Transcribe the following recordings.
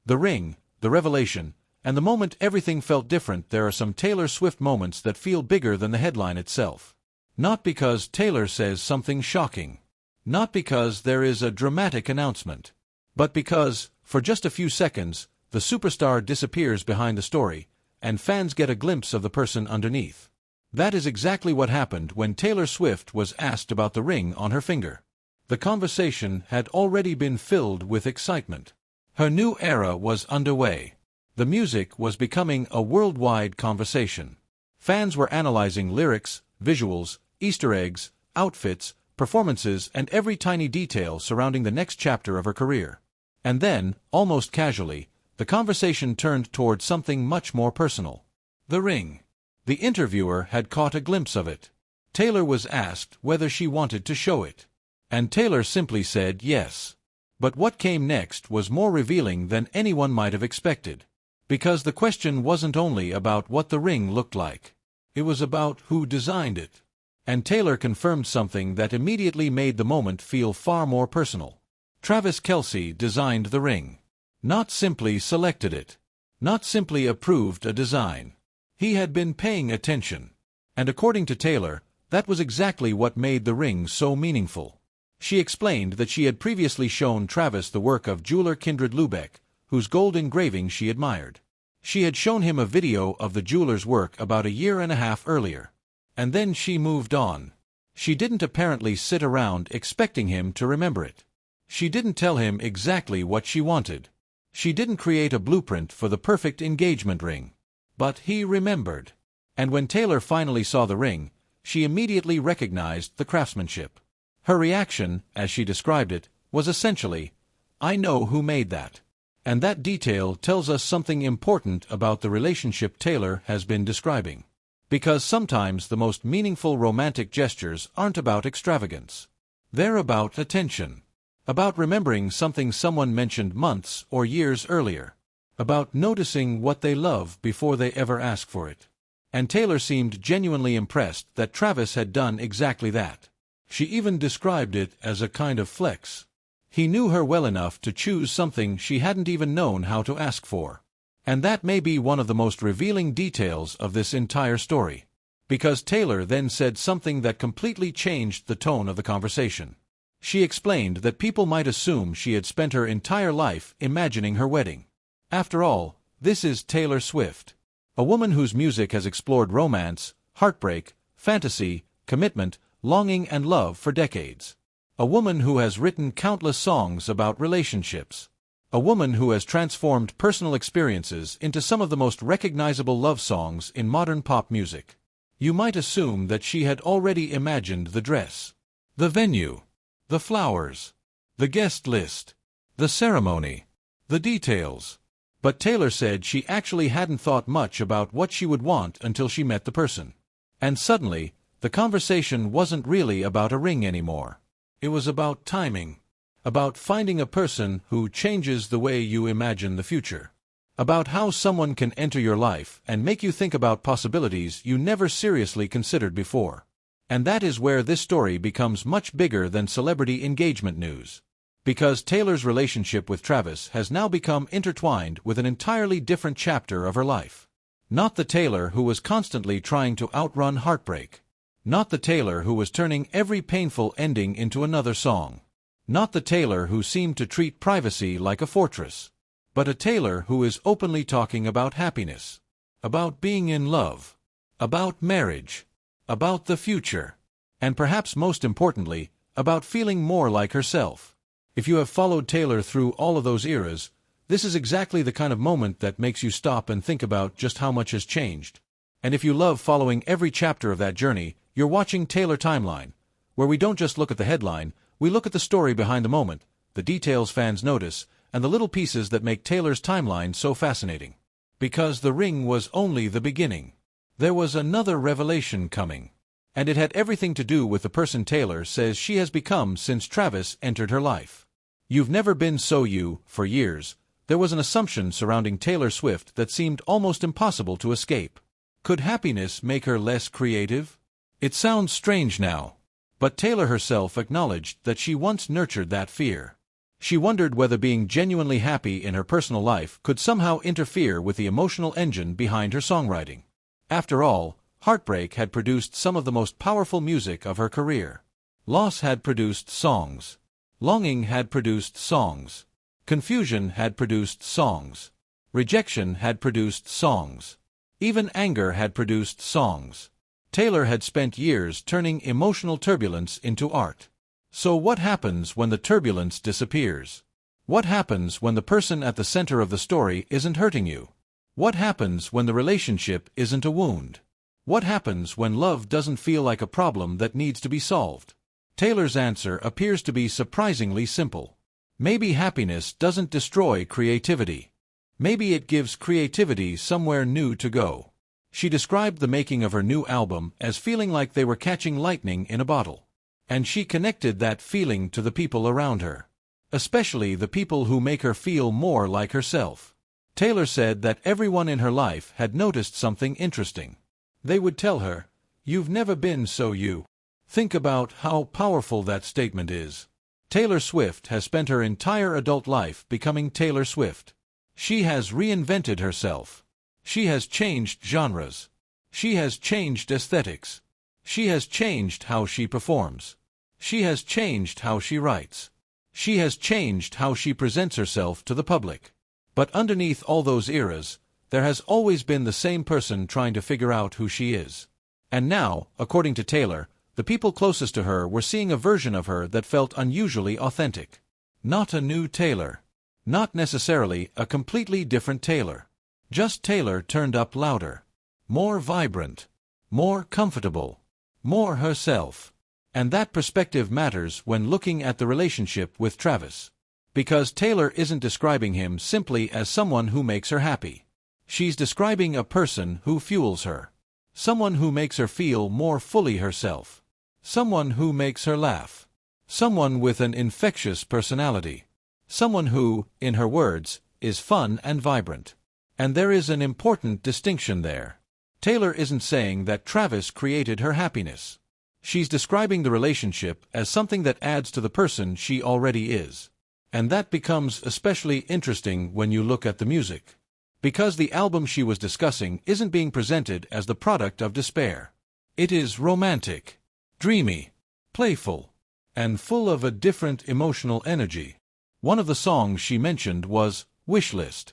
The ring, the revelation, and the moment everything felt different. There are some Taylor Swift moments that feel bigger than the headline itself. Not because Taylor says something shocking. Not because there is a dramatic announcement. But because, for just a few seconds, the superstar disappears behind the story, and fans get a glimpse of the person underneath. That is exactly what happened when Taylor Swift was asked about the ring on her finger. The conversation had already been filled with excitement. Her new era was underway. The music was becoming a worldwide conversation. Fans were analyzing lyrics, visuals, Easter eggs, outfits, performances, and every tiny detail surrounding the next chapter of her career. And then, almost casually, the conversation turned toward something much more personal. The ring. The interviewer had caught a glimpse of it. Taylor was asked whether she wanted to show it. And Taylor simply said yes. But what came next was more revealing than anyone might have expected. Because the question wasn't only about what the ring looked like. It was about who designed it. And Taylor confirmed something that immediately made the moment feel far more personal. Travis Kelce designed the ring. Not simply selected it. Not simply approved a design. He had been paying attention. And according to Taylor, that was exactly what made the ring so meaningful. She explained that she had previously shown Travis the work of jeweler Kindred Lubeck, whose gold engraving she admired. She had shown him a video of the jeweler's work about a year and a half earlier. And then she moved on. She didn't apparently sit around expecting him to remember it. She didn't tell him exactly what she wanted. She didn't create a blueprint for the perfect engagement ring. But he remembered. And when Taylor finally saw the ring, she immediately recognized the craftsmanship. Her reaction, as she described it, was essentially, "I know who made that." And that detail tells us something important about the relationship Taylor has been describing. Because sometimes the most meaningful romantic gestures aren't about extravagance. They're about attention. About remembering something someone mentioned months or years earlier. About noticing what they love before they ever ask for it. And Taylor seemed genuinely impressed that Travis had done exactly that. She even described it as a kind of flex. He knew her well enough to choose something she hadn't even known how to ask for. And that may be one of the most revealing details of this entire story. Because Taylor then said something that completely changed the tone of the conversation. She explained that people might assume she had spent her entire life imagining her wedding. After all, this is Taylor Swift. A woman whose music has explored romance, heartbreak, fantasy, commitment, longing and love for decades. A woman who has written countless songs about relationships. A woman who has transformed personal experiences into some of the most recognizable love songs in modern pop music. You might assume that she had already imagined the dress, the venue, the flowers, the guest list, the ceremony, the details. But Taylor said she actually hadn't thought much about what she would want until she met the person. And suddenly, the conversation wasn't really about a ring anymore. It was about timing. About finding a person who changes the way you imagine the future. About how someone can enter your life and make you think about possibilities you never seriously considered before. And that is where this story becomes much bigger than celebrity engagement news. Because Taylor's relationship with Travis has now become intertwined with an entirely different chapter of her life. Not the Taylor who was constantly trying to outrun heartbreak. Not the Taylor who was turning every painful ending into another song. Not the Taylor who seemed to treat privacy like a fortress. But a Taylor who is openly talking about happiness. About being in love. About marriage. About the future. And perhaps most importantly, about feeling more like herself. If you have followed Taylor through all of those eras, this is exactly the kind of moment that makes you stop and think about just how much has changed. And if you love following every chapter of that journey, you're watching Taylor Timeline, where we don't just look at the headline, we look at the story behind the moment, the details fans notice, and the little pieces that make Taylor's timeline so fascinating. Because the ring was only the beginning. There was another revelation coming. And it had everything to do with the person Taylor says she has become since Travis entered her life. You've never been so you. For years, there was an assumption surrounding Taylor Swift that seemed almost impossible to escape. Could happiness make her less creative? It sounds strange now. But Taylor herself acknowledged that she once nurtured that fear. She wondered whether being genuinely happy in her personal life could somehow interfere with the emotional engine behind her songwriting. After all, heartbreak had produced some of the most powerful music of her career. Loss had produced songs. Longing had produced songs. Confusion had produced songs. Rejection had produced songs. Even anger had produced songs. Taylor had spent years turning emotional turbulence into art. So what happens when the turbulence disappears? What happens when the person at the center of the story isn't hurting you? What happens when the relationship isn't a wound? What happens when love doesn't feel like a problem that needs to be solved? Taylor's answer appears to be surprisingly simple. Maybe happiness doesn't destroy creativity. Maybe it gives creativity somewhere new to go. She described the making of her new album as feeling like they were catching lightning in a bottle. And she connected that feeling to the people around her. Especially the people who make her feel more like herself. Taylor said that everyone in her life had noticed something interesting. They would tell her, "You've never been so you." Think about how powerful that statement is. Taylor Swift has spent her entire adult life becoming Taylor Swift. She has reinvented herself. She has changed genres. She has changed aesthetics. She has changed how she performs. She has changed how she writes. She has changed how she presents herself to the public. But underneath all those eras, there has always been the same person trying to figure out who she is. And now, according to Taylor, the people closest to her were seeing a version of her that felt unusually authentic. Not a new Taylor. Not necessarily a completely different Taylor. Just Taylor turned up louder. More vibrant. More comfortable. More herself. And that perspective matters when looking at the relationship with Travis. Because Taylor isn't describing him simply as someone who makes her happy. She's describing a person who fuels her. Someone who makes her feel more fully herself. Someone who makes her laugh. Someone with an infectious personality. Someone who, in her words, is fun and vibrant. And there is an important distinction there. Taylor isn't saying that Travis created her happiness. She's describing the relationship as something that adds to the person she already is. And that becomes especially interesting when you look at the music. Because the album she was discussing isn't being presented as the product of despair. It is romantic, dreamy, playful, and full of a different emotional energy. One of the songs she mentioned was Wishlist.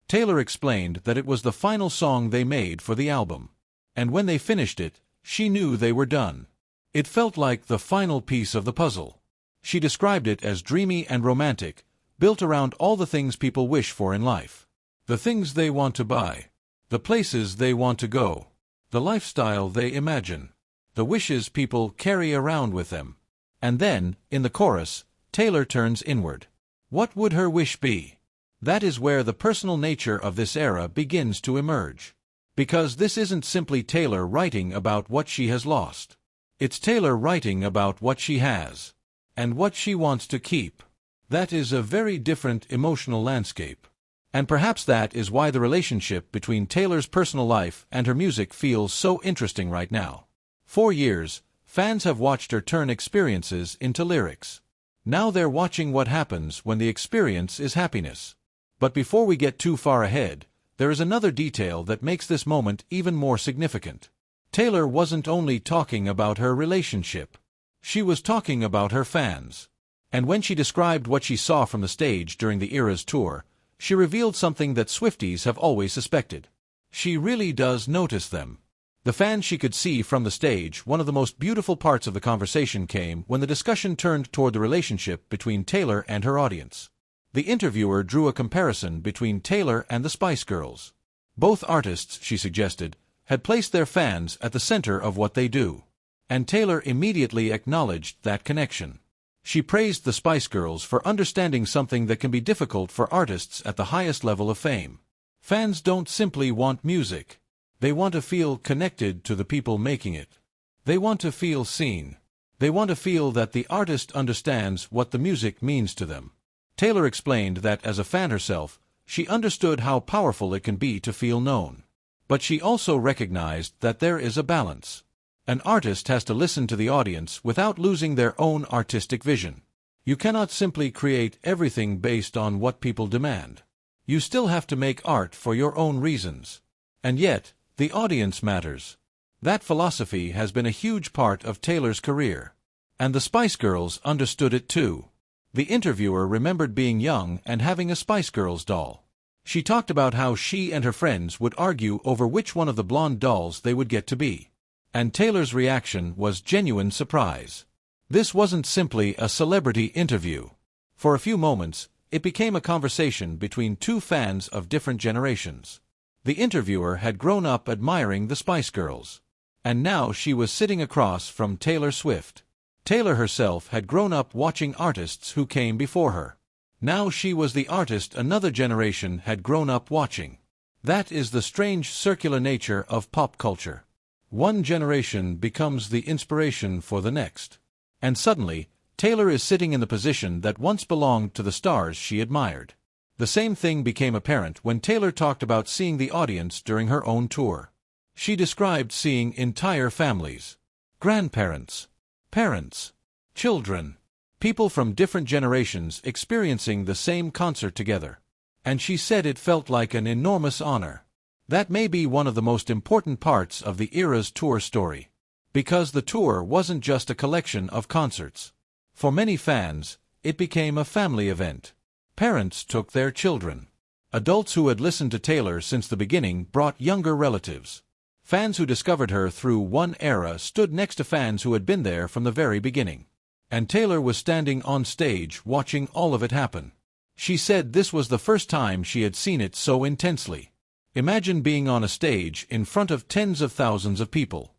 Taylor explained that it was the final song they made for the album. And when they finished it, she knew they were done. It felt like the final piece of the puzzle. She described it as dreamy and romantic, built around all the things people wish for in life. The things they want to buy. The places they want to go. The lifestyle they imagine. The wishes people carry around with them. And then, in the chorus, Taylor turns inward. What would her wish be? That is where the personal nature of this era begins to emerge. Because this isn't simply Taylor writing about what she has lost. It's Taylor writing about what she has. And what she wants to keep. That is a very different emotional landscape. And perhaps that is why the relationship between Taylor's personal life and her music feels so interesting right now. For years, fans have watched her turn experiences into lyrics. Now they're watching what happens when the experience is happiness. But before we get too far ahead, there is another detail that makes this moment even more significant. Taylor wasn't only talking about her relationship. She was talking about her fans. And when she described what she saw from the stage during the Eras tour, she revealed something that Swifties have always suspected. She really does notice them. The fans she could see from the stage. One of the most beautiful parts of the conversation came when the discussion turned toward the relationship between Taylor and her audience. The interviewer drew a comparison between Taylor and the Spice Girls. Both artists, she suggested, had placed their fans at the center of what they do. And Taylor immediately acknowledged that connection. She praised the Spice Girls for understanding something that can be difficult for artists at the highest level of fame. Fans don't simply want music. They want to feel connected to the people making it. They want to feel seen. They want to feel that the artist understands what the music means to them. Taylor explained that as a fan herself, she understood how powerful it can be to feel known. But she also recognized that there is a balance. An artist has to listen to the audience without losing their own artistic vision. You cannot simply create everything based on what people demand. You still have to make art for your own reasons. And yet, the audience matters. That philosophy has been a huge part of Taylor's career. And the Spice Girls understood it too. The interviewer remembered being young and having a Spice Girls doll. She talked about how she and her friends would argue over which one of the blonde dolls they would get to be. And Taylor's reaction was genuine surprise. This wasn't simply a celebrity interview. For a few moments, it became a conversation between two fans of different generations. The interviewer had grown up admiring the Spice Girls. And now she was sitting across from Taylor Swift. Taylor herself had grown up watching artists who came before her. Now she was the artist another generation had grown up watching. That is the strange circular nature of pop culture. One generation becomes the inspiration for the next. And suddenly, Taylor is sitting in the position that once belonged to the stars she admired. The same thing became apparent when Taylor talked about seeing the audience during her own tour. She described seeing entire families, grandparents, parents, children, people from different generations experiencing the same concert together. And she said it felt like an enormous honor. That may be one of the most important parts of the era's tour story. Because the tour wasn't just a collection of concerts. For many fans, it became a family event. Parents took their children. Adults who had listened to Taylor since the beginning brought younger relatives. Fans who discovered her through one era stood next to fans who had been there from the very beginning. And Taylor was standing on stage watching all of it happen. She said this was the first time she had seen it so intensely. Imagine being on a stage in front of tens of thousands of people.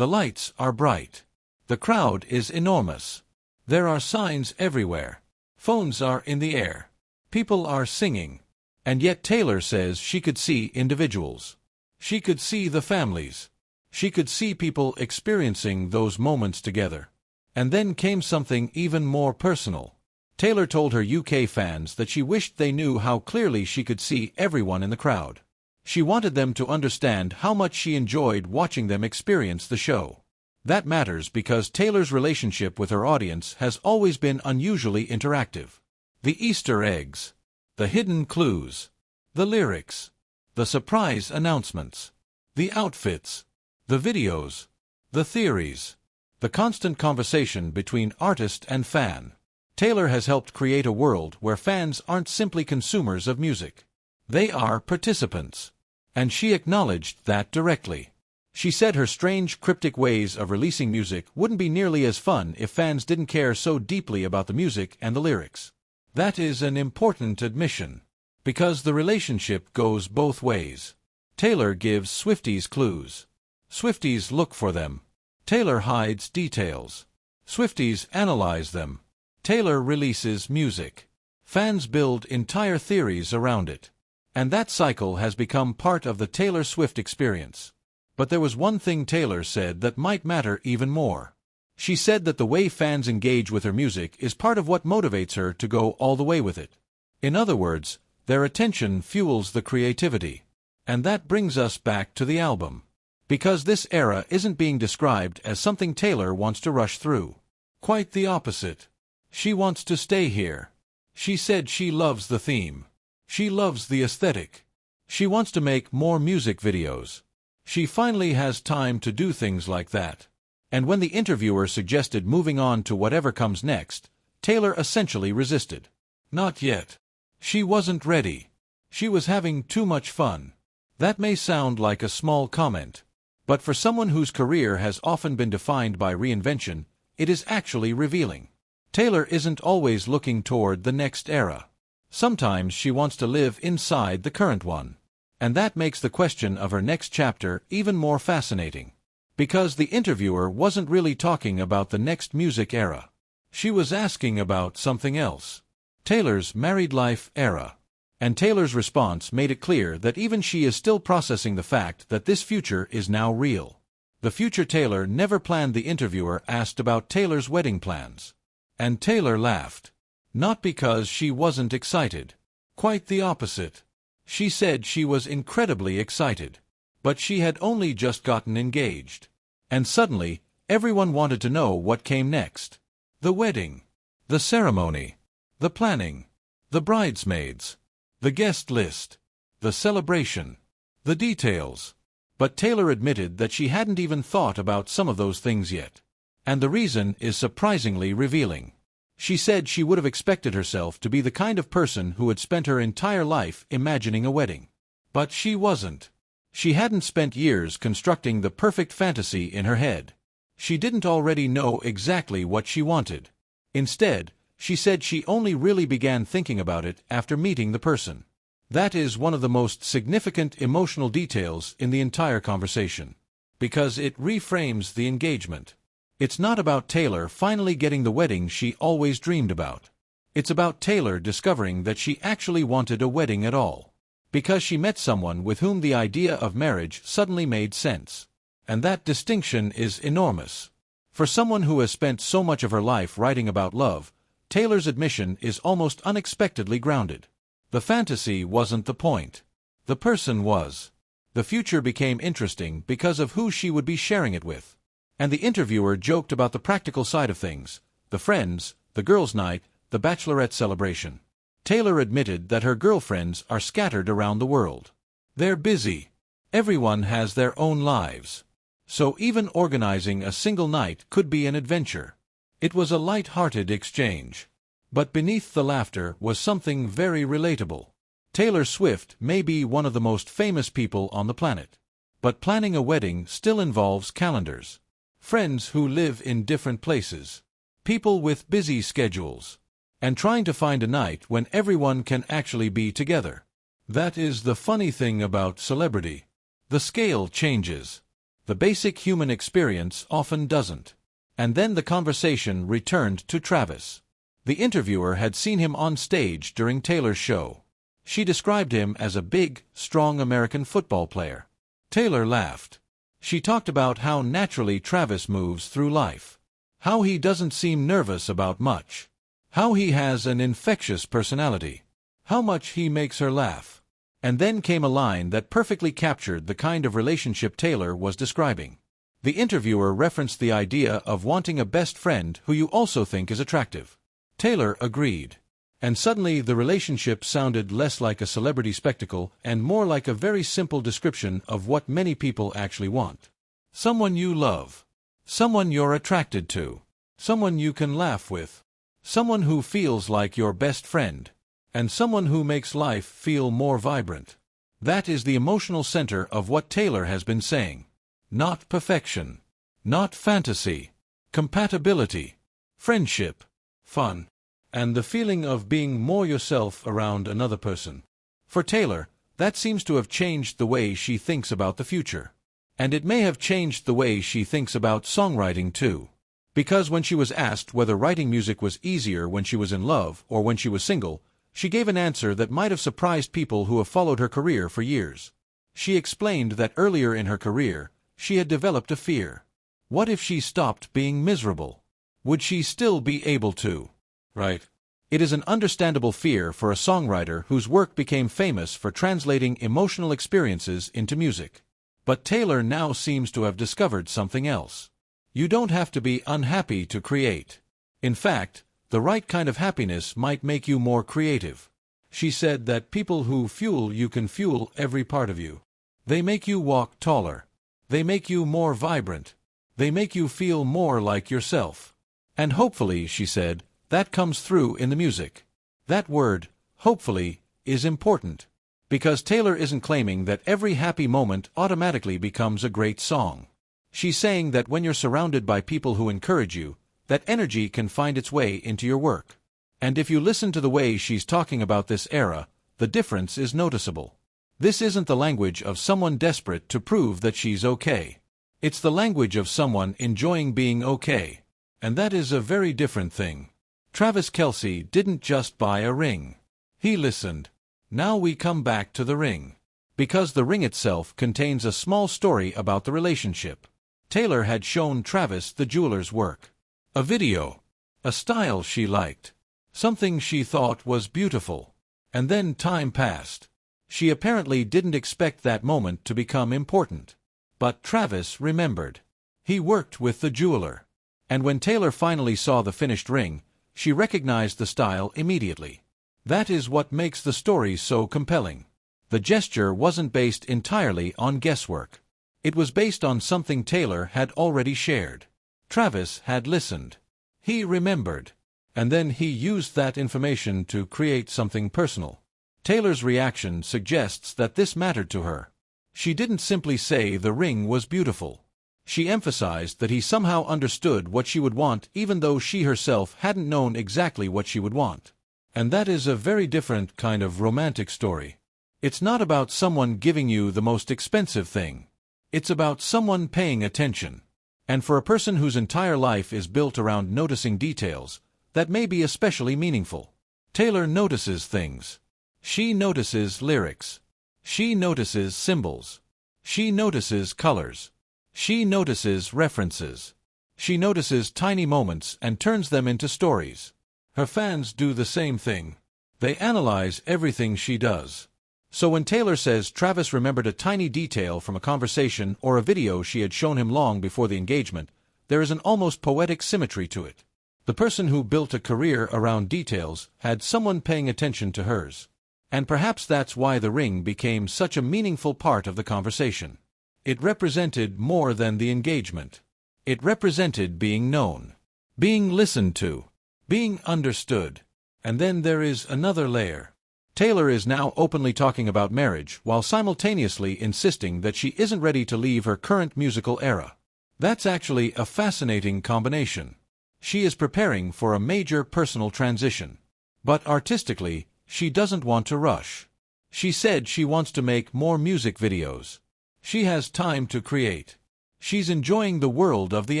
The lights are bright. The crowd is enormous. There are signs everywhere. Phones are in the air. People are singing. And yet Taylor says she could see individuals. She could see the families. She could see people experiencing those moments together. And then came something even more personal. Taylor told her UK fans that she wished they knew how clearly she could see everyone in the crowd. She wanted them to understand how much she enjoyed watching them experience the show. That matters because Taylor's relationship with her audience has always been unusually interactive. The Easter eggs, the hidden clues, the lyrics, the surprise announcements, the outfits, the videos, the theories, the constant conversation between artist and fan. Taylor has helped create a world where fans aren't simply consumers of music. They are participants. And she acknowledged that directly. She said her strange, cryptic ways of releasing music wouldn't be nearly as fun if fans didn't care so deeply about the music and the lyrics. That is an important admission. Because the relationship goes both ways. Taylor gives Swifties clues. Swifties look for them. Taylor hides details. Swifties analyze them. Taylor releases music. Fans build entire theories around it. And that cycle has become part of the Taylor Swift experience. But there was one thing Taylor said that might matter even more. She said that the way fans engage with her music is part of what motivates her to go all the way with it. In other words, their attention fuels the creativity. And that brings us back to the album. Because this era isn't being described as something Taylor wants to rush through. Quite the opposite. She wants to stay here. She said she loves the theme. She loves the aesthetic. She wants to make more music videos. She finally has time to do things like that. And when the interviewer suggested moving on to whatever comes next, Taylor essentially resisted. Not yet. She wasn't ready. She was having too much fun. That may sound like a small comment. But for someone whose career has often been defined by reinvention, it is actually revealing. Taylor isn't always looking toward the next era. Sometimes she wants to live inside the current one. And that makes the question of her next chapter even more fascinating. Because the interviewer wasn't really talking about the next music era. She was asking about something else. Taylor's married life era. And Taylor's response made it clear that even she is still processing the fact that this future is now real. The future Taylor never planned. The interviewer asked about Taylor's wedding plans. And Taylor laughed. Not because she wasn't excited. Quite the opposite. She said she was incredibly excited. But she had only just gotten engaged. And suddenly, everyone wanted to know what came next. The wedding. The ceremony, the planning, the bridesmaids, the guest list, the celebration, the details. But Taylor admitted that she hadn't even thought about some of those things yet. And the reason is surprisingly revealing. She said she would have expected herself to be the kind of person who had spent her entire life imagining a wedding. But she wasn't. She hadn't spent years constructing the perfect fantasy in her head. She didn't already know exactly what she wanted. Instead, she said she only really began thinking about it after meeting the person. That is one of the most significant emotional details in the entire conversation, because it reframes the engagement. It's not about Taylor finally getting the wedding she always dreamed about. It's about Taylor discovering that she actually wanted a wedding at all, because she met someone with whom the idea of marriage suddenly made sense. And that distinction is enormous. For someone who has spent so much of her life writing about love, Taylor's admission is almost unexpectedly grounded. The fantasy wasn't the point. The person was. The future became interesting because of who she would be sharing it with. And the interviewer joked about the practical side of things, the friends, the girls' night, the bachelorette celebration. Taylor admitted that her girlfriends are scattered around the world. They're busy. Everyone has their own lives. So even organizing a single night could be an adventure. It was a light-hearted exchange. But beneath the laughter was something very relatable. Taylor Swift may be one of the most famous people on the planet. But planning a wedding still involves calendars. Friends who live in different places. People with busy schedules. And trying to find a night when everyone can actually be together. That is the funny thing about celebrity. The scale changes. The basic human experience often doesn't. And then the conversation returned to Travis. The interviewer had seen him on stage during Taylor's show. She described him as a big, strong American football player. Taylor laughed. She talked about how naturally Travis moves through life. How he doesn't seem nervous about much. How he has an infectious personality. How much he makes her laugh. And then came a line that perfectly captured the kind of relationship Taylor was describing. The interviewer referenced the idea of wanting a best friend who you also think is attractive. Taylor agreed. And suddenly the relationship sounded less like a celebrity spectacle and more like a very simple description of what many people actually want. Someone you love. Someone you're attracted to. Someone you can laugh with. Someone who feels like your best friend. And someone who makes life feel more vibrant. That is the emotional center of what Taylor has been saying. Not perfection. Not fantasy. Compatibility. Friendship. Fun. And the feeling of being more yourself around another person. For Taylor, that seems to have changed the way she thinks about the future. And it may have changed the way she thinks about songwriting too. Because when she was asked whether writing music was easier when she was in love or when she was single, she gave an answer that might have surprised people who have followed her career for years. She explained that earlier in her career, she had developed a fear. What if she stopped being miserable? Would she still be able to? Right. It is an understandable fear for a songwriter whose work became famous for translating emotional experiences into music. But Taylor now seems to have discovered something else. You don't have to be unhappy to create. In fact, the right kind of happiness might make you more creative. She said that people who fuel you can fuel every part of you. They make you walk taller. They make you more vibrant. They make you feel more like yourself. And hopefully, she said, that comes through in the music. That word, hopefully, is important. Because Taylor isn't claiming that every happy moment automatically becomes a great song. She's saying that when you're surrounded by people who encourage you, that energy can find its way into your work. And if you listen to the way she's talking about this era, the difference is noticeable. This isn't the language of someone desperate to prove that she's okay. It's the language of someone enjoying being okay. And that is a very different thing. Travis Kelce didn't just buy a ring. He listened. Now we come back to the ring. Because the ring itself contains a small story about the relationship. Taylor had shown Travis the jeweler's work. A video. A style she liked. Something she thought was beautiful. And then time passed. She apparently didn't expect that moment to become important. But Travis remembered. He worked with the jeweler. And when Taylor finally saw the finished ring, she recognized the style immediately. That is what makes the story so compelling. The gesture wasn't based entirely on guesswork. It was based on something Taylor had already shared. Travis had listened. He remembered. And then he used that information to create something personal. Taylor's reaction suggests that this mattered to her. She didn't simply say the ring was beautiful. She emphasized that he somehow understood what she would want even though she herself hadn't known exactly what she would want. And that is a very different kind of romantic story. It's not about someone giving you the most expensive thing. It's about someone paying attention. And for a person whose entire life is built around noticing details, that may be especially meaningful. Taylor notices things. She notices lyrics. She notices symbols. She notices colors. She notices references. She notices tiny moments and turns them into stories. Her fans do the same thing. They analyze everything she does. So when Taylor says Travis remembered a tiny detail from a conversation or a video she had shown him long before the engagement, there is an almost poetic symmetry to it. The person who built a career around details had someone paying attention to hers. And perhaps that's why the ring became such a meaningful part of the conversation. It represented more than the engagement. It represented being known, being listened to, being understood. And then there is another layer. Taylor is now openly talking about marriage while simultaneously insisting that she isn't ready to leave her current musical era. That's actually a fascinating combination. She is preparing for a major personal transition. But artistically, she doesn't want to rush. She said she wants to make more music videos. She has time to create. She's enjoying the world of the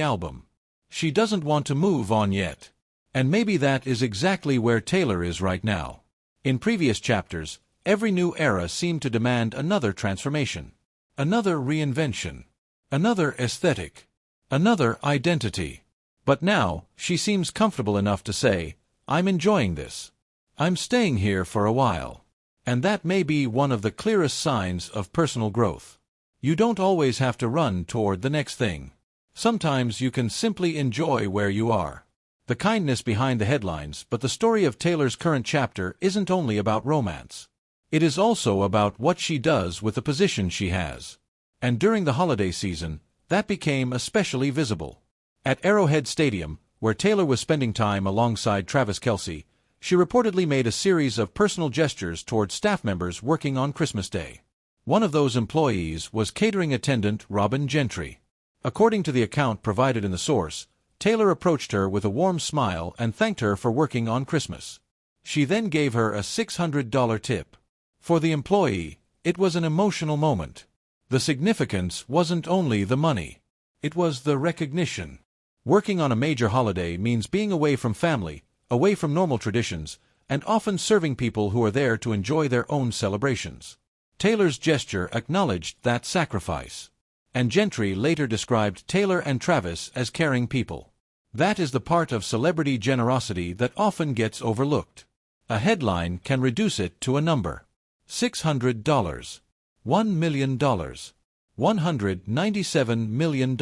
album. She doesn't want to move on yet. And maybe that is exactly where Taylor is right now. In previous chapters, every new era seemed to demand another transformation, another reinvention, another aesthetic, another identity. But now, she seems comfortable enough to say, I'm enjoying this. I'm staying here for a while. And that may be one of the clearest signs of personal growth. You don't always have to run toward the next thing. Sometimes you can simply enjoy where you are. The kindness behind the headlines, but the story of Taylor's current chapter isn't only about romance. It is also about what she does with the position she has. And during the holiday season, that became especially visible. At Arrowhead Stadium, where Taylor was spending time alongside Travis Kelce, she reportedly made a series of personal gestures toward staff members working on Christmas Day. One of those employees was catering attendant Robin Gentry. According to the account provided in the source, Taylor approached her with a warm smile and thanked her for working on Christmas. She then gave her a $600 tip. For the employee, it was an emotional moment. The significance wasn't only the money. It was the recognition. Working on a major holiday means being away from family, away from normal traditions, and often serving people who are there to enjoy their own celebrations. Taylor's gesture acknowledged that sacrifice. And Gentry later described Taylor and Travis as caring people. That is the part of celebrity generosity that often gets overlooked. A headline can reduce it to a number. $600. $1 million. $197 million.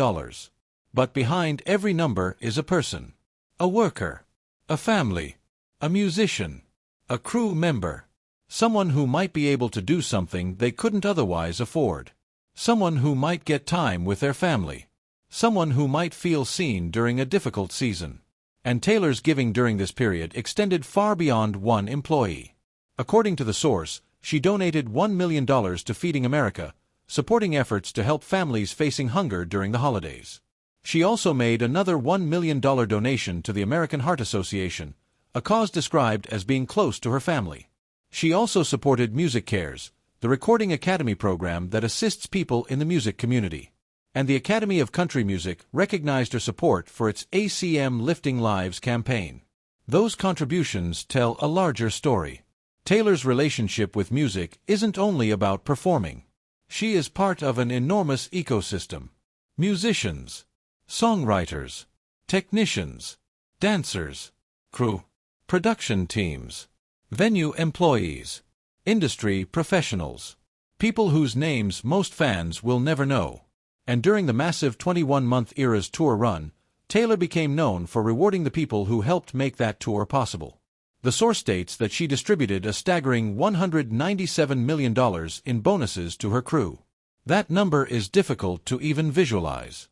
But behind every number is a person. A worker. A family. A musician. A crew member. Someone who might be able to do something they couldn't otherwise afford. Someone who might get time with their family. Someone who might feel seen during a difficult season. And Taylor's giving during this period extended far beyond one employee. According to the source, she donated $1 million to Feeding America, supporting efforts to help families facing hunger during the holidays. She also made another $1 million donation to the American Heart Association, a cause described as being close to her family. She also supported Music Cares, the Recording Academy program that assists people in the music community. And the Academy of Country Music recognized her support for its ACM Lifting Lives campaign. Those contributions tell a larger story. Taylor's relationship with music isn't only about performing. She is part of an enormous ecosystem. Musicians, songwriters, technicians, dancers, crew, production teams, venue employees, industry professionals, people whose names most fans will never know. And during the massive 21-month Eras tour run, Taylor became known for rewarding the people who helped make that tour possible. The source states that she distributed a staggering $197 million in bonuses to her crew. That number is difficult to even visualize.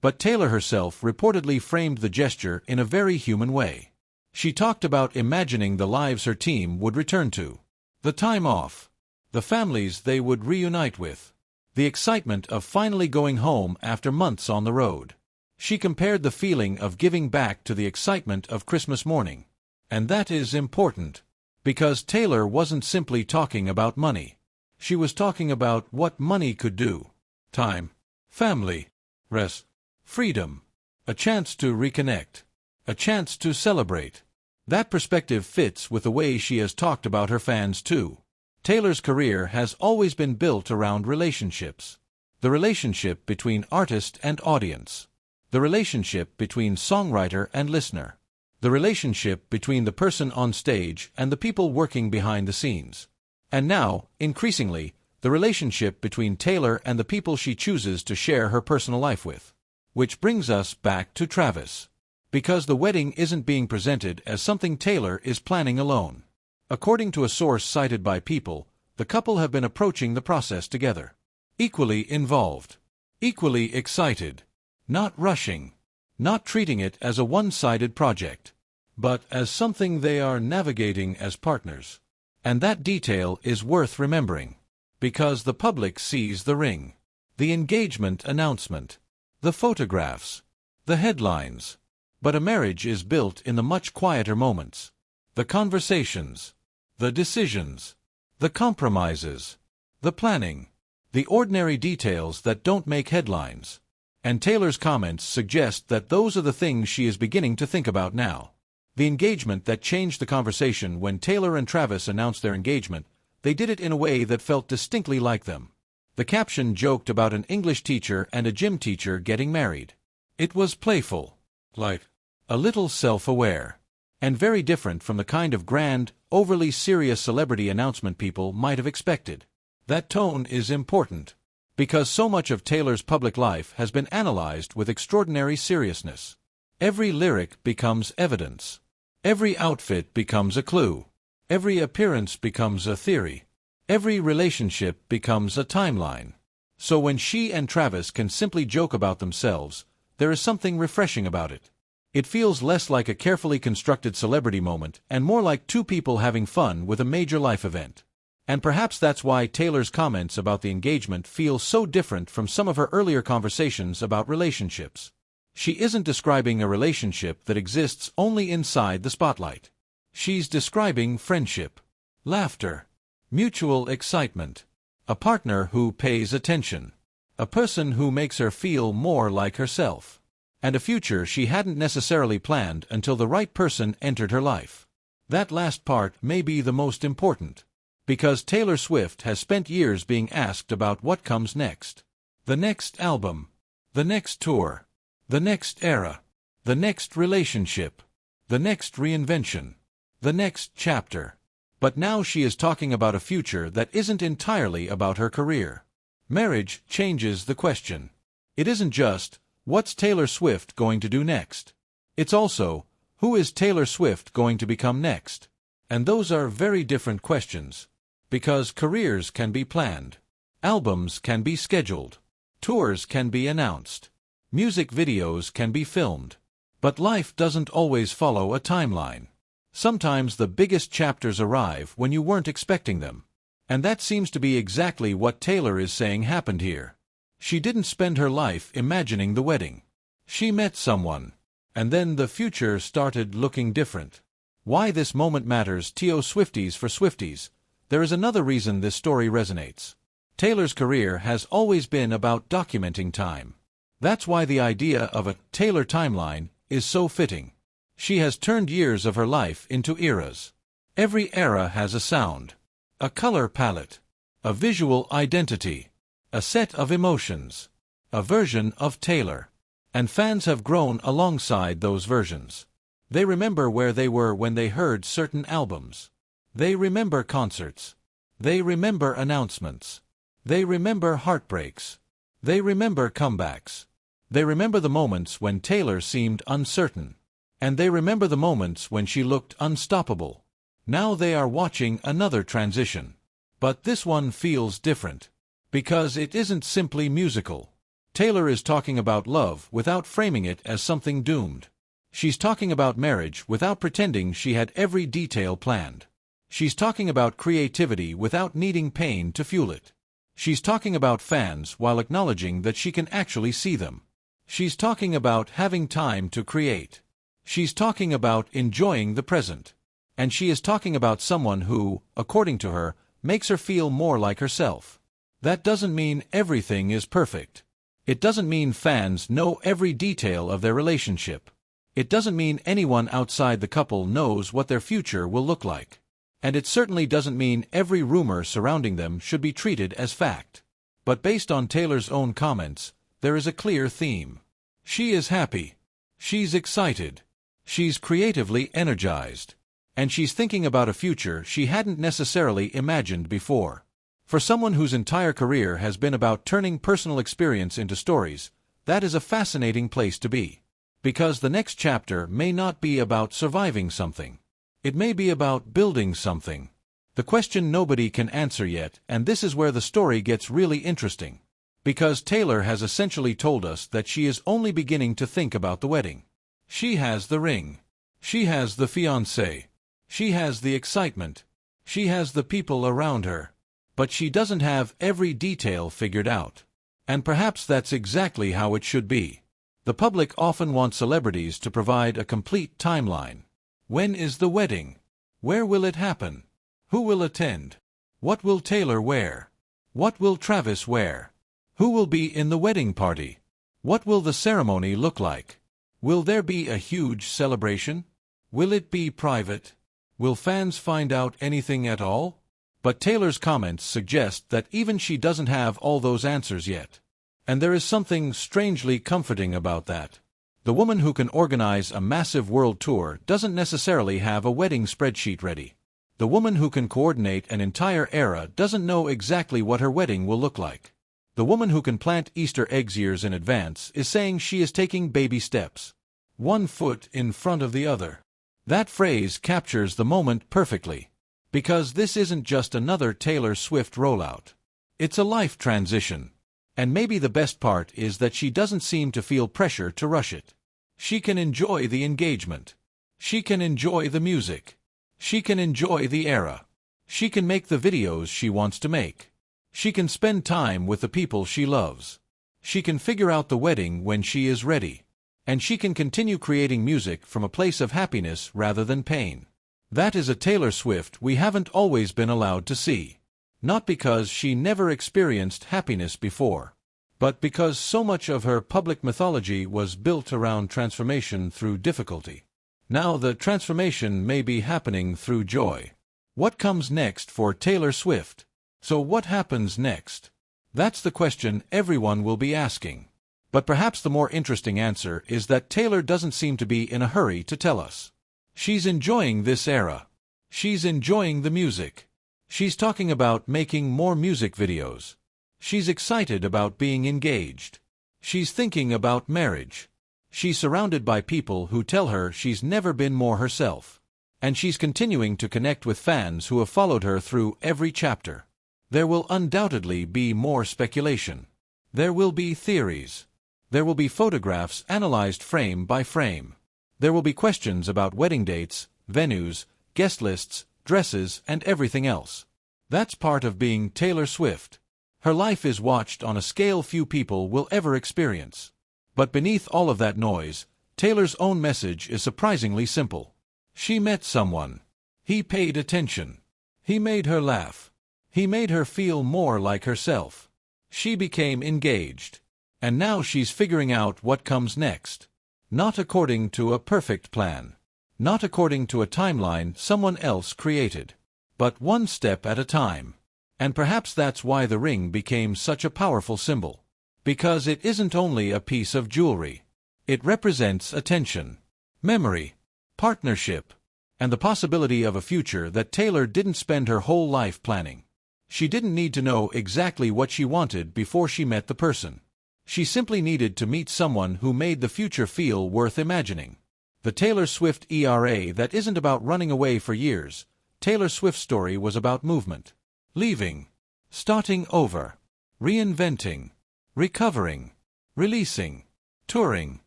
But Taylor herself reportedly framed the gesture in a very human way. She talked about imagining the lives her team would return to, the time off, the families they would reunite with, the excitement of finally going home after months on the road. She compared the feeling of giving back to the excitement of Christmas morning. And that is important, because Taylor wasn't simply talking about money. She was talking about what money could do. Time, family, rest, freedom, a chance to reconnect, a chance to celebrate. That perspective fits with the way she has talked about her fans too. Taylor's career has always been built around relationships. The relationship between artist and audience. The relationship between songwriter and listener. The relationship between the person on stage and the people working behind the scenes. And now, increasingly, the relationship between Taylor and the people she chooses to share her personal life with. Which brings us back to Travis. Because the wedding isn't being presented as something Taylor is planning alone. According to a source cited by People, the couple have been approaching the process together. Equally involved. Equally excited. Not rushing. Not treating it as a one-sided project. But as something they are navigating as partners. And that detail is worth remembering. Because the public sees the ring. The engagement announcement. The photographs. The headlines. But a marriage is built in the much quieter moments. The conversations. The decisions. The compromises. The planning. The ordinary details that don't make headlines. And Taylor's comments suggest that those are the things she is beginning to think about now. The engagement that changed the conversation when Taylor and Travis announced their engagement, they did it in a way that felt distinctly like them. The caption joked about an English teacher and a gym teacher getting married. It was playful. Light. A little self-aware. And very different from the kind of grand, overly serious celebrity announcement people might have expected. That tone is important. Because so much of Taylor's public life has been analyzed with extraordinary seriousness. Every lyric becomes evidence. Every outfit becomes a clue. Every appearance becomes a theory. Every relationship becomes a timeline. So when she and Travis can simply joke about themselves, there is something refreshing about it. It feels less like a carefully constructed celebrity moment and more like two people having fun with a major life event. And perhaps that's why Taylor's comments about the engagement feel so different from some of her earlier conversations about relationships. She isn't describing a relationship that exists only inside the spotlight. She's describing friendship, laughter, mutual excitement, a partner who pays attention, a person who makes her feel more like herself, and a future she hadn't necessarily planned until the right person entered her life. That last part may be the most important. Because Taylor Swift has spent years being asked about what comes next. The next album. The next tour. The next era. The next relationship. The next reinvention. The next chapter. But now she is talking about a future that isn't entirely about her career. Marriage changes the question. It isn't just, what's Taylor Swift going to do next? It's also, who is Taylor Swift going to become next? And those are very different questions. Because careers can be planned. Albums can be scheduled. Tours can be announced. Music videos can be filmed. But life doesn't always follow a timeline. Sometimes the biggest chapters arrive when you weren't expecting them. And that seems to be exactly what Taylor is saying happened here. She didn't spend her life imagining the wedding. She met someone. And then the future started looking different. Why this moment matters to Swifties for Swifties. There is another reason this story resonates. Taylor's career has always been about documenting time. That's why the idea of a Taylor timeline is so fitting. She has turned years of her life into eras. Every era has a sound, a color palette, a visual identity, a set of emotions, a version of Taylor. And fans have grown alongside those versions. They remember where they were when they heard certain albums. They remember concerts. They remember announcements. They remember heartbreaks. They remember comebacks. They remember the moments when Taylor seemed uncertain. And they remember the moments when she looked unstoppable. Now they are watching another transition. But this one feels different. Because it isn't simply musical. Taylor is talking about love without framing it as something doomed. She's talking about marriage without pretending she had every detail planned. She's talking about creativity without needing pain to fuel it. She's talking about fans while acknowledging that she can actually see them. She's talking about having time to create. She's talking about enjoying the present. And she is talking about someone who, according to her, makes her feel more like herself. That doesn't mean everything is perfect. It doesn't mean fans know every detail of their relationship. It doesn't mean anyone outside the couple knows what their future will look like. And it certainly doesn't mean every rumor surrounding them should be treated as fact. But based on Taylor's own comments, there is a clear theme. She is happy. She's excited. She's creatively energized. And she's thinking about a future she hadn't necessarily imagined before. For someone whose entire career has been about turning personal experience into stories, that is a fascinating place to be. Because the next chapter may not be about surviving something. It may be about building something. The question nobody can answer yet, and this is where the story gets really interesting. Because Taylor has essentially told us that she is only beginning to think about the wedding. She has the ring. She has the fiancé. She has the excitement. She has the people around her. But she doesn't have every detail figured out. And perhaps that's exactly how it should be. The public often wants celebrities to provide a complete timeline. When is the wedding? Where will it happen? Who will attend? What will Taylor wear? What will Travis wear? Who will be in the wedding party? What will the ceremony look like? Will there be a huge celebration? Will it be private? Will fans find out anything at all? But Taylor's comments suggest that even she doesn't have all those answers yet. And there is something strangely comforting about that. The woman who can organize a massive world tour doesn't necessarily have a wedding spreadsheet ready. The woman who can coordinate an entire era doesn't know exactly what her wedding will look like. The woman who can plant Easter eggs years in advance is saying she is taking baby steps. One foot in front of the other. That phrase captures the moment perfectly. Because this isn't just another Taylor Swift rollout. It's a life transition. And maybe the best part is that she doesn't seem to feel pressure to rush it. She can enjoy the engagement. She can enjoy the music. She can enjoy the era. She can make the videos she wants to make. She can spend time with the people she loves. She can figure out the wedding when she is ready. And she can continue creating music from a place of happiness rather than pain. That is a Taylor Swift we haven't always been allowed to see. Not because she never experienced happiness before, but because so much of her public mythology was built around transformation through difficulty. Now the transformation may be happening through joy. What comes next for Taylor Swift? So what happens next? That's the question everyone will be asking. But perhaps the more interesting answer is that Taylor doesn't seem to be in a hurry to tell us. She's enjoying this era. She's enjoying the music. She's talking about making more music videos. She's excited about being engaged. She's thinking about marriage. She's surrounded by people who tell her she's never been more herself. And she's continuing to connect with fans who have followed her through every chapter. There will undoubtedly be more speculation. There will be theories. There will be photographs analyzed frame by frame. There will be questions about wedding dates, venues, guest lists, dresses, and everything else. That's part of being Taylor Swift. Her life is watched on a scale few people will ever experience. But beneath all of that noise, Taylor's own message is surprisingly simple. She met someone. He paid attention. He made her laugh. He made her feel more like herself. She became engaged. And now she's figuring out what comes next. Not according to a perfect plan. Not according to a timeline someone else created. But one step at a time. And perhaps that's why the ring became such a powerful symbol. Because it isn't only a piece of jewelry. It represents attention, memory, partnership, and the possibility of a future that Taylor didn't spend her whole life planning. She didn't need to know exactly what she wanted before she met the person. She simply needed to meet someone who made the future feel worth imagining. The Taylor Swift era that isn't about running away for years. Taylor Swift's story was about movement. Leaving. Starting over. Reinventing. Recovering. Releasing. Touring.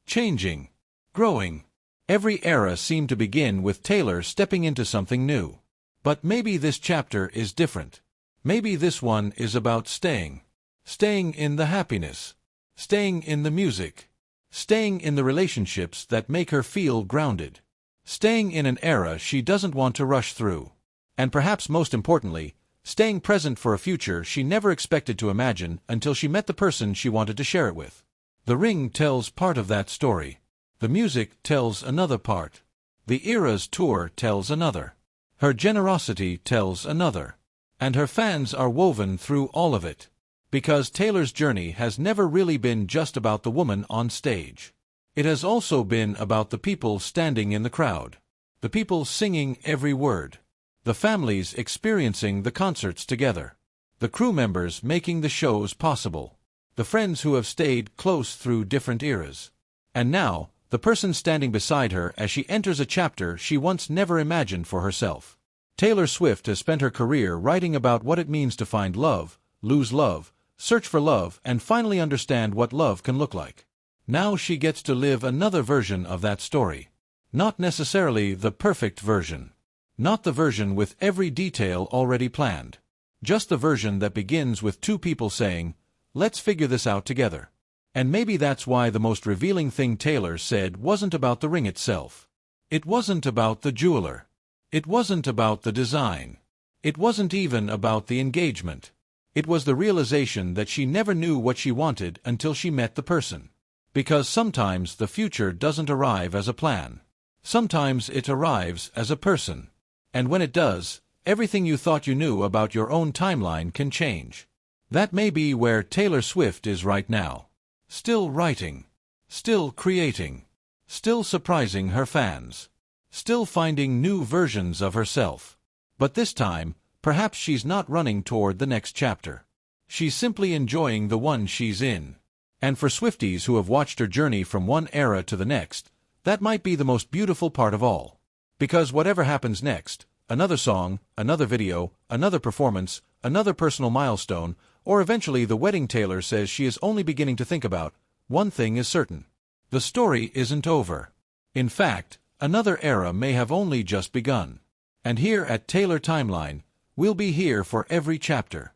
Changing. Growing. Every era seemed to begin with Taylor stepping into something new. But maybe this chapter is different. Maybe this one is about staying. Staying in the happiness. Staying in the music. Staying in the relationships that make her feel grounded. Staying in an era she doesn't want to rush through. And perhaps most importantly, staying present for a future she never expected to imagine until she met the person she wanted to share it with. The Ring tells part of that story. The music tells another part. The Eras tour tells another. Her generosity tells another. And her fans are woven through all of it. Because Taylor's journey has never really been just about the woman on stage. It has also been about the people standing in the crowd. The people singing every word. The families experiencing the concerts together. The crew members making the shows possible. The friends who have stayed close through different eras. And now, the person standing beside her as she enters a chapter she once never imagined for herself. Taylor Swift has spent her career writing about what it means to find love, lose love, search for love, and finally understand what love can look like. Now she gets to live another version of that story. Not necessarily the perfect version. Not the version with every detail already planned. Just the version that begins with two people saying, "Let's figure this out together." And maybe that's why the most revealing thing Taylor said wasn't about the ring itself. It wasn't about the jeweler. It wasn't about the design. It wasn't even about the engagement. It was the realization that she never knew what she wanted until she met the person. Because sometimes the future doesn't arrive as a plan. Sometimes it arrives as a person. And when it does, everything you thought you knew about your own timeline can change. That may be where Taylor Swift is right now. Still writing. Still creating. Still surprising her fans. Still finding new versions of herself. But this time, perhaps she's not running toward the next chapter. She's simply enjoying the one she's in. And for Swifties who have watched her journey from one era to the next, that might be the most beautiful part of all. Because whatever happens next, another song, another video, another performance, another personal milestone, or eventually the wedding Taylor says she is only beginning to think about, one thing is certain. The story isn't over. In fact, another era may have only just begun. And here at Taylor Timeline, we'll be here for every chapter.